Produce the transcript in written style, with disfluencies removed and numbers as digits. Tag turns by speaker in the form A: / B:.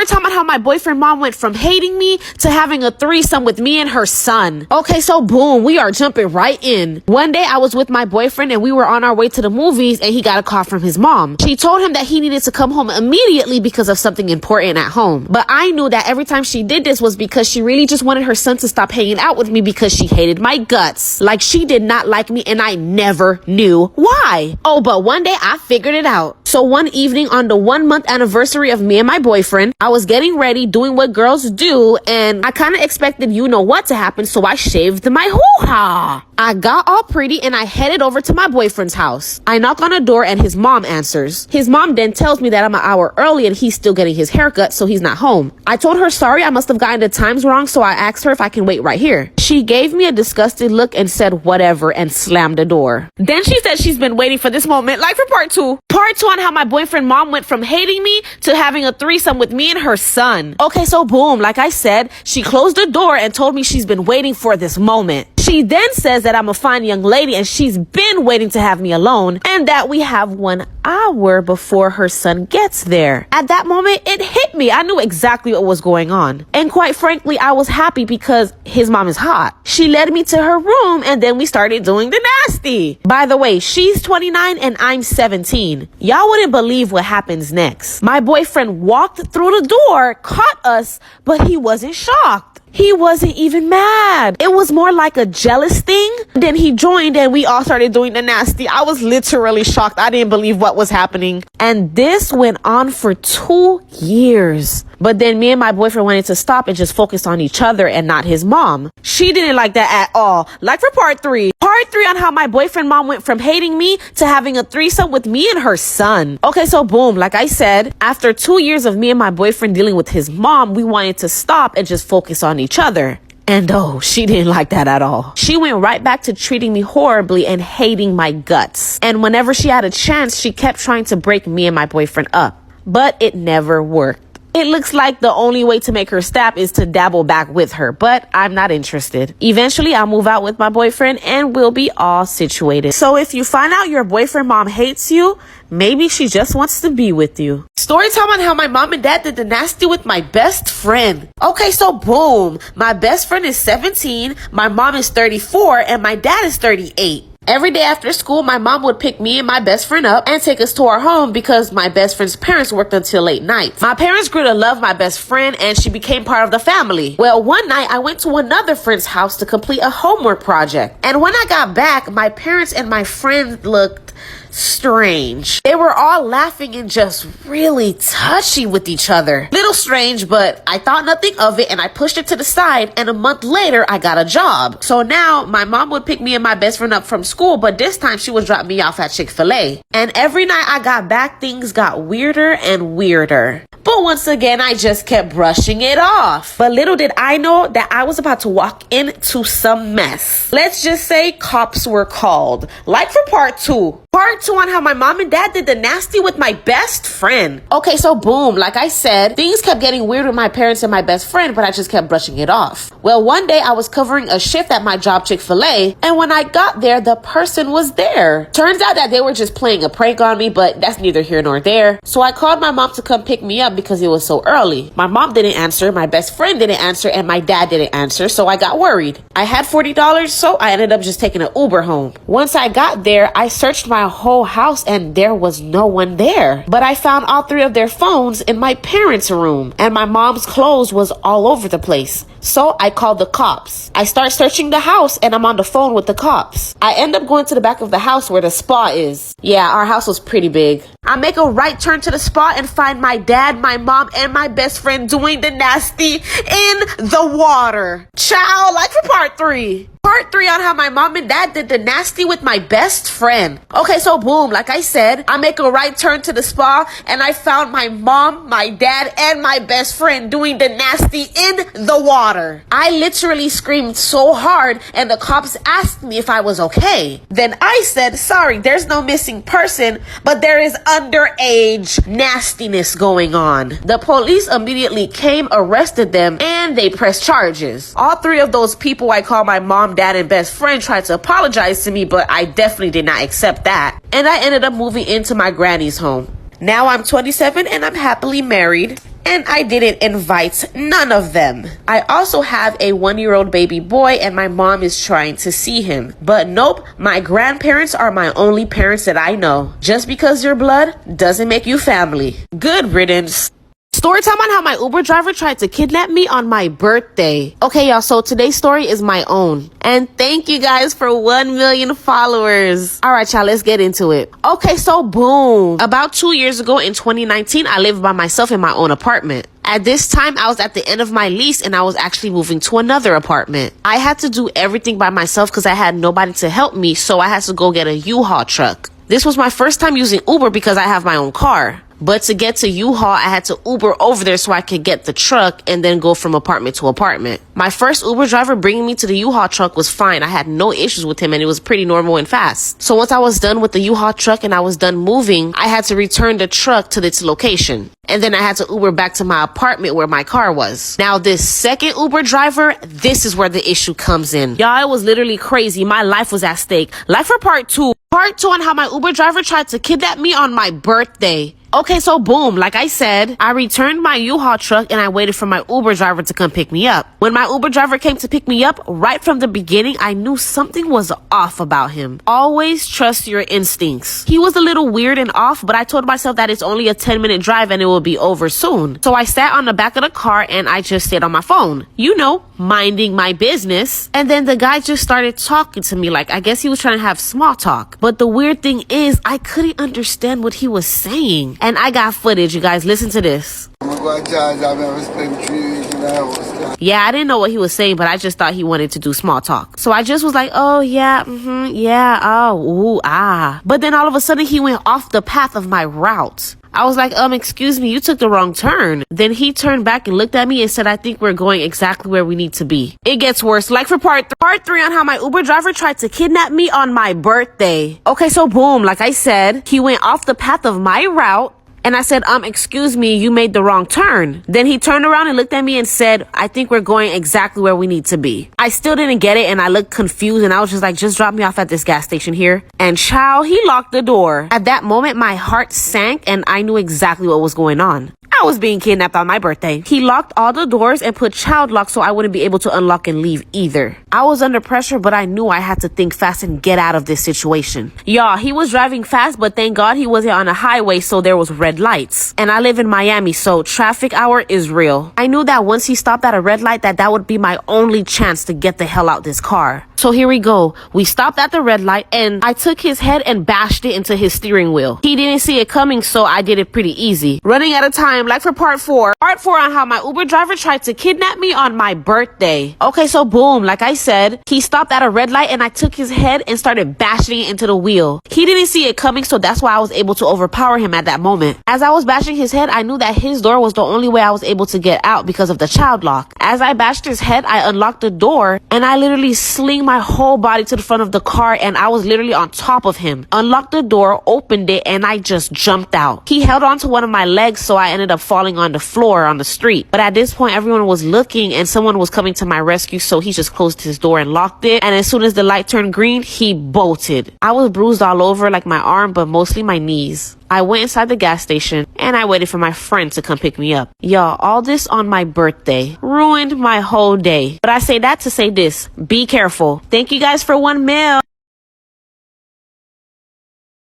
A: Story time on how my boyfriend mom went from hating me to having a threesome with me and her son. Okay, so boom, we are jumping right in. One day I was with my boyfriend and we were on our way to the movies and he got a call from his mom. She told him that he needed to come home immediately because of something important at home. But I knew that every time she did this was because she really just wanted her son to stop hanging out with me because she hated my guts. Like she did not like me and I never knew why. Oh, but one day I figured it out. So one evening on the 1-month anniversary of me and my boyfriend, I was getting ready, doing what girls do, and I kind of expected you know what to happen, so I shaved my hoo-ha. I got all pretty and I headed over to my boyfriend's house. I knock on a door and his mom answers. His mom then tells me that I'm an hour early and he's still getting his haircut, so he's not home. I told her sorry, I must have gotten the times wrong, so I asked her if I can wait right here. She gave me a disgusted look and said whatever and slammed the door. Then she said she's been waiting for this moment, like for part 2. Part 2 on how my boyfriend mom went from hating me to having a threesome with me and her son. Okay, so boom, like I said, she closed the door and told me she's been waiting for this moment. She then says that I'm a fine young lady and she's been waiting to have me alone and that we have 1 hour before her son gets there. At that moment, it hit me. I knew exactly what was going on. And quite frankly, I was happy because his mom is hot. She led me to her room and then we started doing the nasty. By the way, she's 29 and I'm 17. Y'all wouldn't believe what happens next. My boyfriend walked through the door, caught us, but he wasn't shocked. He wasn't even mad. It was more like a jealous thing. Then he joined and we all started doing the nasty. I was literally shocked. I didn't believe what was happening. And this went on for 2 years. But then me and my boyfriend wanted to stop and just focus on each other and not his mom. She didn't like that at all. Like for part 3. Part 3 on how my boyfriend mom went from hating me to having a threesome with me and her son. Okay, so boom, like I said, after 2 years of me and my boyfriend dealing with his mom, we wanted to stop and just focus on each other. And oh, she didn't like that at all. She went right back to treating me horribly and hating my guts. And whenever she had a chance, she kept trying to break me and my boyfriend up. But it never worked. It looks like the only way to make her stop is to dabble back with her, but I'm not interested. Eventually, I'll move out with my boyfriend and we'll be all situated. So if you find out your boyfriend mom hates you, maybe she just wants to be with you. Story time on how my mom and dad did the nasty with my best friend. Okay, so boom. My best friend is 17, my mom is 34, and my dad is 38. Every day after school, my mom would pick me and my best friend up and take us to our home because my best friend's parents worked until late nights. My parents grew to love my best friend and she became part of the family. Well, one night I went to another friend's house to complete a homework project. And when I got back, my parents and my friend looked strange. They were all laughing and just really touchy with each other. Little strange, but I thought nothing of it and I pushed it to the side, and a month later I got a job. So now my mom would pick me and my best friend up from school, but this time she would drop me off at Chick-fil-A. And every night I got back, things got weirder and weirder. But once again, I just kept brushing it off. But little did I know that I was about to walk into some mess. Let's just say cops were called. Like for part 2. Part 2 on how my mom and dad did the nasty with my best friend. Okay, so boom, like I said, things kept getting weird with my parents and my best friend, but I just kept brushing it off. Well, one day I was covering a shift at my job, Chick-fil-A, and when I got there, the person was there. Turns out that they were just playing a prank on me, but that's neither here nor there. So I called my mom to come pick me up because it was so early. My mom didn't answer, my best friend didn't answer, and my dad didn't answer, so I got worried. I had $40, so I ended up just taking an Uber home. Once I got there, I searched my whole house and there was no one there. But I found all 3 of their phones in my parents' room, and my mom's clothes was all over the place. So I called the cops. I start searching the house and I'm on the phone with the cops. I end up going to the back of the house where the spa is. Yeah, our house was pretty big. I make a right turn to the spa and find my dad, my mom, and my best friend doing the nasty in the water. Ciao, like for part 3. Part 3 on how my mom and dad did the nasty with my best friend. Okay, so boom, like I said, I make a right turn to the spa and I found my mom, my dad, and my best friend doing the nasty in the water. I literally screamed so hard and the cops asked me if I was okay. Then I said, sorry, there's no missing person, but there is underage nastiness going on. The police immediately came, arrested them, and they pressed charges. All 3 of those people I call my mom, dad, and best friend tried to apologize to me, but I definitely did not accept that. And I ended up moving into my granny's home. Now I'm 27 and I'm happily married. and I didn't invite none of them. I also have a 1-year-old baby boy and my mom is trying to see him. But nope, my grandparents are my only parents that I know. Just because you're blood doesn't make you family. Good riddance. Story time on how my Uber driver tried to kidnap me on my birthday. Okay, y'all, so today's story is my own. And thank you guys for 1 million followers. All right, y'all, let's get into it. Okay, so boom. About 2 years ago in 2019, I lived by myself in my own apartment. At this time, I was at the end of my lease and I was actually moving to another apartment. I had to do everything by myself because I had nobody to help me, so I had to go get a U-Haul truck. This was my first time using Uber because I have my own car. But to get to U-Haul, I had to Uber over there so I could get the truck and then go from apartment to apartment. My first Uber driver bringing me to the U-Haul truck was fine. I had no issues with him and it was pretty normal and fast. So once I was done with the U-Haul truck and I was done moving, I had to return the truck to its location. And then I had to Uber back to my apartment where my car was. Now this second Uber driver, this is where the issue comes in. Y'all, it was literally crazy. My life was at stake. Like for part 2. Part 2 on how my Uber driver tried to kidnap me on my birthday. Okay, so boom, like I said, I returned my U-Haul truck and I waited for my Uber driver to come pick me up. When my Uber driver came to pick me up, right from the beginning, I knew something was off about him. Always trust your instincts. He was a little weird and off, but I told myself that it's only a 10-minute drive and it will be over soon. So I sat on the back of the car and I just stayed on my phone. You know, minding my business. And then the guy just started talking to me like, I guess he was trying to have small talk. But the weird thing is, I couldn't understand what he was saying. And I got footage, you guys. Listen to this. Yeah, I didn't know what he was saying, but I just thought he wanted to do small talk. So I just was like, oh, yeah, yeah, oh, ooh, ah. But then all of a sudden, he went off the path of my route. I was like, excuse me, you took the wrong turn. Then he turned back and looked at me and said, I think we're going exactly where we need to be. It gets worse. Like for part 3 on how my Uber driver tried to kidnap me on my birthday. Okay, so boom, like I said, he went off the path of my route. And I said, excuse me, you made the wrong turn. Then he turned around and looked at me and said, I think we're going exactly where we need to be. I still didn't get it and I looked confused and I was just like, just drop me off at this gas station here. And child, he locked the door. At that moment, my heart sank and I knew exactly what was going on. I was being kidnapped on my birthday. He locked all the doors and put child lock so I wouldn't be able to unlock and leave either. I was under pressure, but I knew I had to think fast and get out of this situation. Y'all, he was driving fast, but thank God he wasn't on a highway, so there was red lights. And I live in Miami, so traffic hour is real. I knew that once he stopped at a red light, that would be my only chance to get the hell out this car. So here we go. We stopped at the red light and I took his head and bashed it into his steering wheel. He didn't see it coming, so I did it pretty easy. Running out of time, like for part 4. Part 4 on how my Uber driver tried to kidnap me on my birthday. Okay, so boom, like I said, he stopped at a red light and I took his head and started bashing it into the wheel. He didn't see it coming, so that's why I was able to overpower him at that moment. As I was bashing his head, I knew that his door was the only way I was able to get out because of the child lock. As I bashed his head, I unlocked the door and I literally slinged my whole body to the front of the car and I was literally on top of him. Unlocked the door, opened it, and I just jumped out. He held on to one of my legs, so I ended up falling on the floor on the street. But at this point, everyone was looking and someone was coming to my rescue, so he just closed his door and locked it. And as soon as the light turned green, he bolted. I was bruised all over, like my arm, but mostly my knees. I went inside the gas station and I waited for my friend to come pick me up. Y'all, all this on my birthday ruined my whole day. But I say that to say this: be careful. Thank you guys for 1 mil.